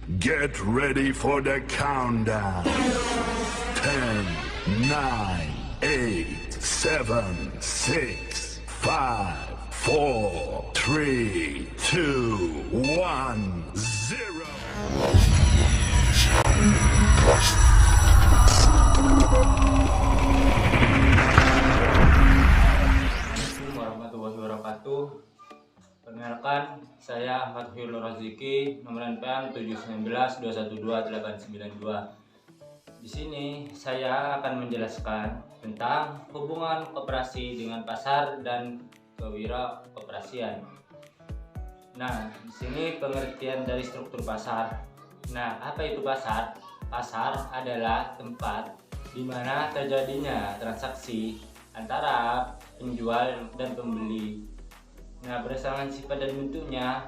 Get ready for the countdown. 10, 9, 8, 7, 6, 5, 4, 3, 2, 1, 0. Assalamualaikum warahmatullahi wabarakatuh. Perkenalkan, saya Ahmad Hirul Roziki, nomor handphone 719212892. Di sini saya akan menjelaskan tentang hubungan koperasi dengan pasar dan kewirausahaan. Nah, di sini pengertian dari struktur pasar. Nah, apa itu pasar? Pasar adalah tempat di mana terjadinya transaksi antara penjual dan pembeli. Nah, berdasarkan sifat dan bentuknya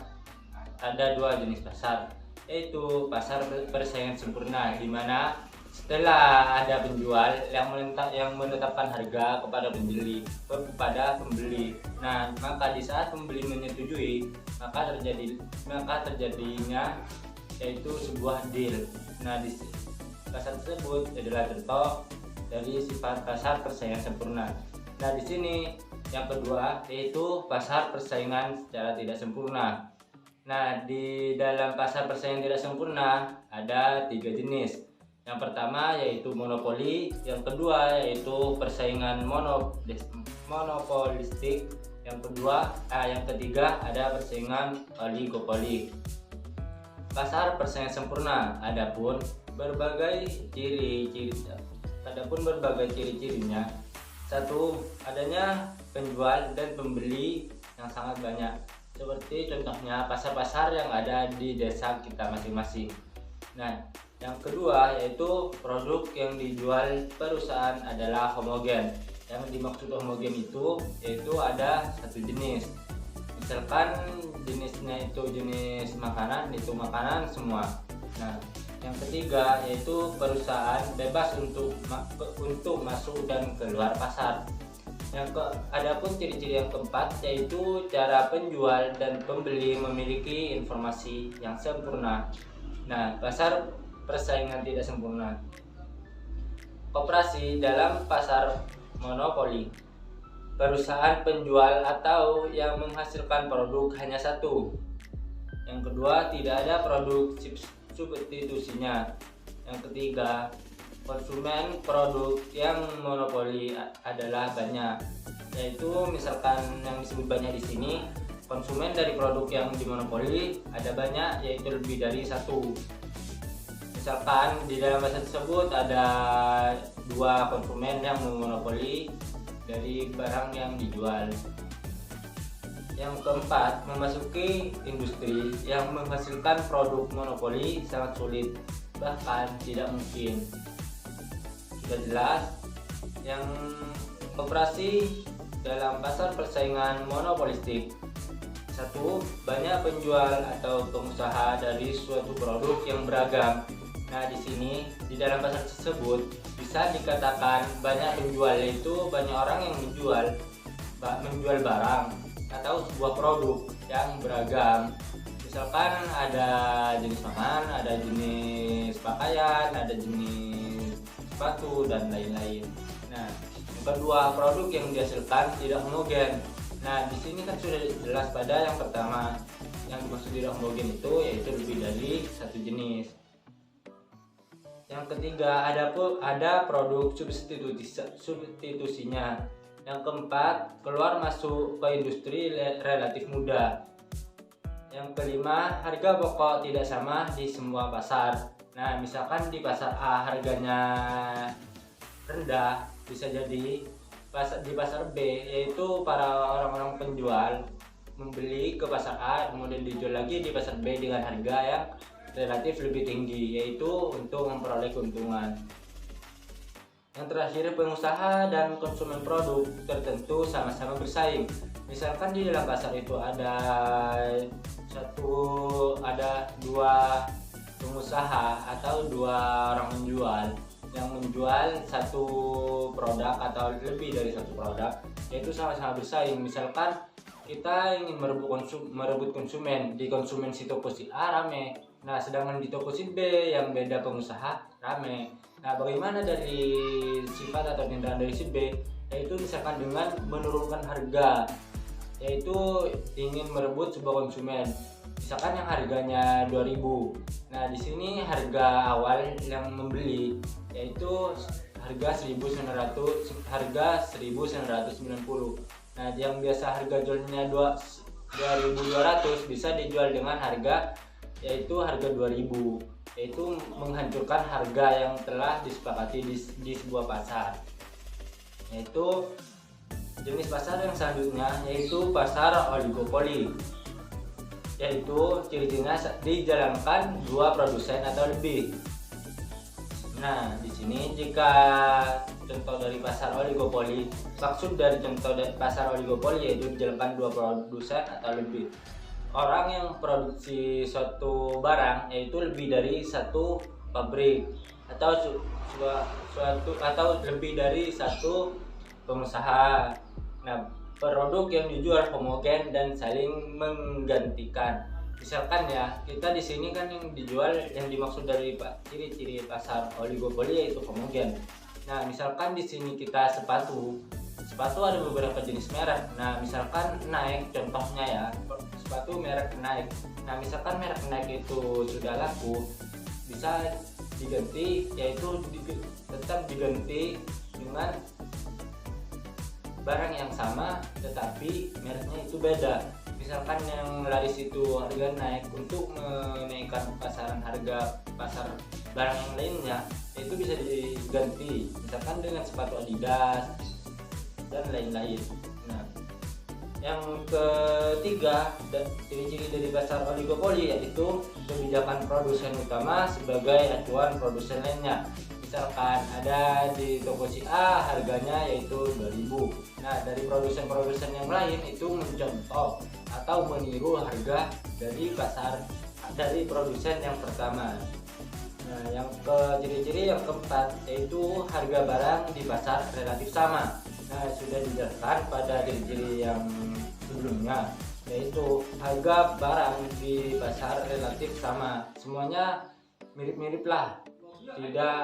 ada dua jenis pasar, yaitu pasar persaingan sempurna, di mana setelah ada penjual yang menetapkan harga kepada pembeli. Nah, maka di saat pembeli menyetujui, maka terjadinya yaitu sebuah deal. Nah, di pasar tersebut adalah contoh dari sifat pasar persaingan sempurna. Nah, di sini yang kedua yaitu pasar persaingan secara tidak sempurna. Nah, di dalam pasar persaingan tidak sempurna ada tiga jenis. Yang pertama yaitu monopoli, yang kedua yaitu persaingan monopolistik, yang ketiga ada persaingan oligopoli. Pasar persaingan sempurna adapun berbagai ciri-cirinya. Satu, adanya penjual dan pembeli yang sangat banyak, seperti contohnya pasar-pasar yang ada di desa kita masing-masing. Nah, yang kedua yaitu produk yang dijual perusahaan adalah homogen. Yang dimaksud homogen itu yaitu ada satu jenis. Misalkan jenisnya itu jenis makanan, itu makanan semua. Nah, yang ketiga yaitu perusahaan bebas untuk masuk dan keluar pasar. Adapun ciri-ciri yang keempat yaitu cara penjual dan pembeli memiliki informasi yang sempurna. Nah, pasar persaingan tidak sempurna. Koperasi dalam pasar monopoli. Perusahaan penjual atau yang menghasilkan produk hanya satu. Yang kedua, tidak ada produk substitusinya. Yang ketiga, konsumen produk yang monopoli adalah banyak. Yaitu misalkan yang disebut banyak di sini, konsumen dari produk yang dimonopoli ada banyak, yaitu lebih dari satu. Misalkan di dalam pasar tersebut ada dua konsumen yang memonopoli dari barang yang dijual. Yang keempat, memasuki industri yang menghasilkan produk monopoli sangat sulit, bahkan tidak mungkin. Sudah jelas, yang koperasi dalam pasar persaingan monopolistik. Satu, banyak penjual atau pengusaha dari suatu produk yang beragam. Nah, di sini di dalam pasar tersebut bisa dikatakan banyak penjual, yaitu banyak orang yang menjual barang atau sebuah produk yang beragam. Misalkan ada jenis makanan, ada jenis pakaian, ada jenis sepatu dan lain-lain. Nah, yang kedua, produk yang dihasilkan tidak homogen. Nah, di sini kan sudah jelas pada yang pertama, yang dimaksud tidak homogen itu yaitu lebih dari satu jenis. Yang ketiga, ada produk substitusinya. Yang keempat, keluar masuk ke industri relatif mudah. Yang kelima, harga pokok tidak sama di semua pasar. Nah, misalkan di pasar A harganya rendah, bisa jadi di pasar B, yaitu para orang-orang penjual membeli ke pasar A kemudian dijual lagi di pasar B dengan harga yang relatif lebih tinggi, yaitu untuk memperoleh keuntungan. Yang terakhir, pengusaha dan konsumen produk tertentu sama-sama bersaing. Misalkan di dalam pasar itu ada dua pengusaha atau dua orang menjual yang menjual satu produk atau lebih dari satu produk, yaitu sama-sama bersaing. Misalkan kita ingin merebut konsumen, di konsumen si toko si A rame, Nah, sedangkan di toko seat B yang beda pengusaha rame. Nah, bagaimana dari sifat atau tindakan dari seat B? Yaitu misalkan dengan menurunkan harga, yaitu ingin merebut sebuah konsumen. Misalkan yang harganya 2000. Nah, di sini harga awal yang membeli yaitu harga 1990. Nah, yang biasa harga jualnya 2200 bisa dijual dengan harga yaitu harga 2000, yaitu menghancurkan harga yang telah disepakati di sebuah pasar. Yaitu jenis pasar yang selanjutnya yaitu pasar oligopoli, yaitu ciri-cirinya dijalankan dua produsen atau lebih. Nah, di sini jika contoh dari pasar oligopoli, maksud dari contoh dari pasar oligopoli yaitu dijalankan dua produsen atau lebih. Orang yang produksi suatu barang yaitu lebih dari satu pabrik atau lebih dari satu pengusaha. Nah, produk yang dijual homogen dan saling menggantikan. Misalkan ya, kita di sini kan yang dijual, yang dimaksud dari ciri-ciri pasar oligopoli yaitu homogen. Nah, misalkan di sini kita sepatu ada beberapa jenis merek. Nah, misalkan Nike contohnya ya, sepatu merek Nike. Nah, misalkan merek Nike itu sudah laku, bisa diganti, yaitu tetap diganti dengan barang yang sama tetapi mereknya itu beda. Misalkan yang laris itu harga naik, untuk menaikkan pasaran harga pasar barang yang lainnya itu bisa diganti misalkan dengan sepatu Adidas dan lain-lain. Nah, yang ketiga dan ciri-ciri dari pasar oligopoli yaitu kebijakan produsen utama sebagai acuan produsen lainnya. Misalkan ada di toko si A harganya yaitu 2000. Nah, dari produsen-produsen yang lain itu mencontoh atau meniru harga dari produsen yang pertama. Nah, yang ciri-ciri yang keempat yaitu harga barang di pasar relatif sama. Nah, sudah dijelaskan pada ciri-ciri yang sebelumnya, yaitu harga barang di pasar relatif sama. Semuanya mirip-mirip lah. Tidak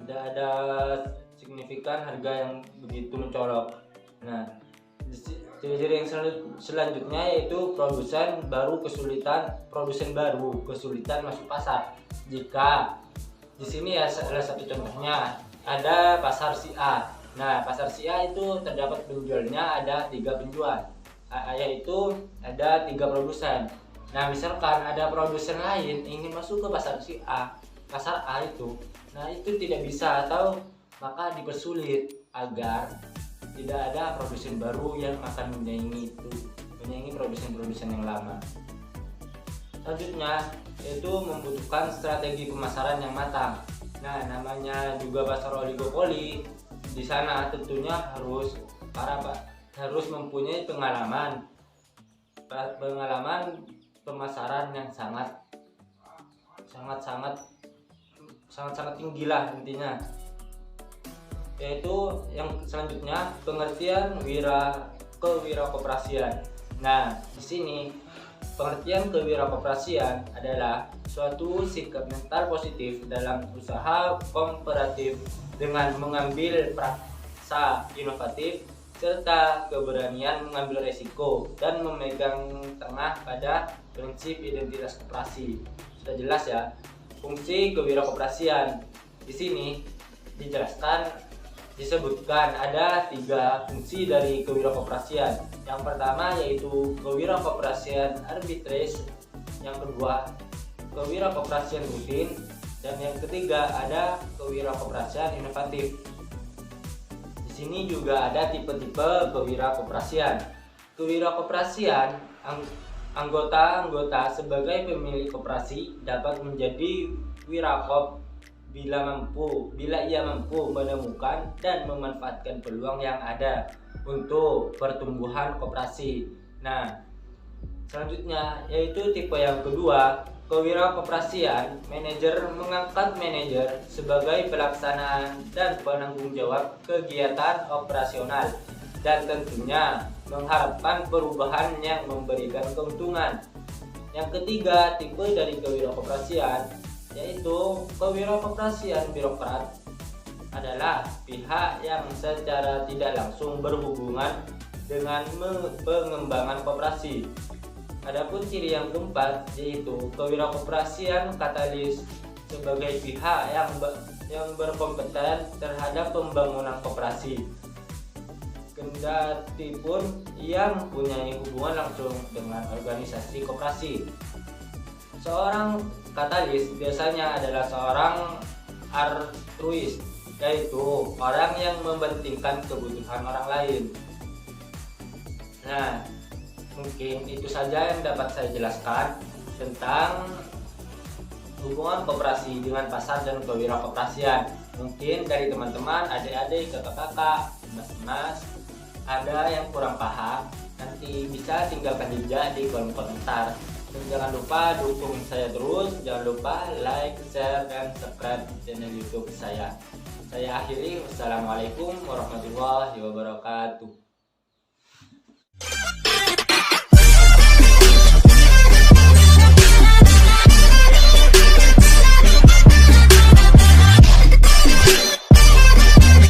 ada signifikan harga yang begitu mencolok. Nah, ciri-ciri yang selanjutnya yaitu produsen baru kesulitan masuk pasar. Jika di sini ya salah satu contohnya ada pasar si A. Nah, pasar si A itu terdapat penjualnya ada 3 penjual, yaitu ada 3 produsen. Nah, misalkan ada produsen lain ingin masuk ke pasar si A, pasar A itu, nah itu tidak bisa atau maka dipersulit agar tidak ada produsen baru yang akan menyaingi produsen-produsen yang lama. Selanjutnya yaitu membutuhkan strategi pemasaran yang matang. Nah, namanya juga pasar oligopoli, di sana tentunya harus mempunyai pengalaman pemasaran yang sangat tinggi lah intinya. Yaitu yang selanjutnya pengertian kewirakoperasian. Nah, di sini pengertian kewirakoperasian adalah suatu sikap mental positif dalam usaha kooperatif dengan mengambil praksa inovatif serta keberanian mengambil resiko dan memegang tengah pada prinsip identitas koperasi. Sudah jelas ya fungsi kewirakoperasian. Di sini disebutkan ada 3 fungsi dari kewirakoperasian. Yang pertama yaitu kewirakoperasian arbitrase, yang kedua kewirakoperasian rutin, dan yang ketiga ada kewirakoperasian inovatif. Di sini juga ada tipe-tipe kewirakoperasian. Kewirakoperasian anggota sebagai pemilik koperasi dapat menjadi wirakop bila ia mampu menemukan dan memanfaatkan peluang yang ada untuk pertumbuhan koperasi. Nah, selanjutnya yaitu tipe yang kedua, kewirakoperasian manajer mengangkat manajer sebagai pelaksana dan penanggung jawab kegiatan operasional dan tentunya mengharapkan perubahan yang memberikan keuntungan. Yang ketiga, tipe dari kewirakoperasian, yaitu kewirakoperasian birokrat adalah pihak yang secara tidak langsung berhubungan dengan pengembangan koperasi. Adapun ciri yang keempat, yaitu kewirakoperasian katalis sebagai pihak yang berkompeten terhadap pembangunan koperasi, kendati pun ia mempunyai hubungan langsung dengan organisasi koperasi. Seorang katalis biasanya adalah seorang altruis, yaitu orang yang mementingkan kebutuhan orang lain. Nah, mungkin itu saja yang dapat saya jelaskan tentang hubungan koperasi dengan pasar dan kewirakoperasian. Mungkin dari teman-teman, adik-adik, kakak-kakak, mas-mas ada yang kurang paham, nanti bisa tinggalkan jejak di kolom komentar. Dan jangan lupa dukung saya terus, jangan lupa like, share, dan subscribe channel YouTube saya. Saya akhiri, wassalamualaikum warahmatullahi wabarakatuh.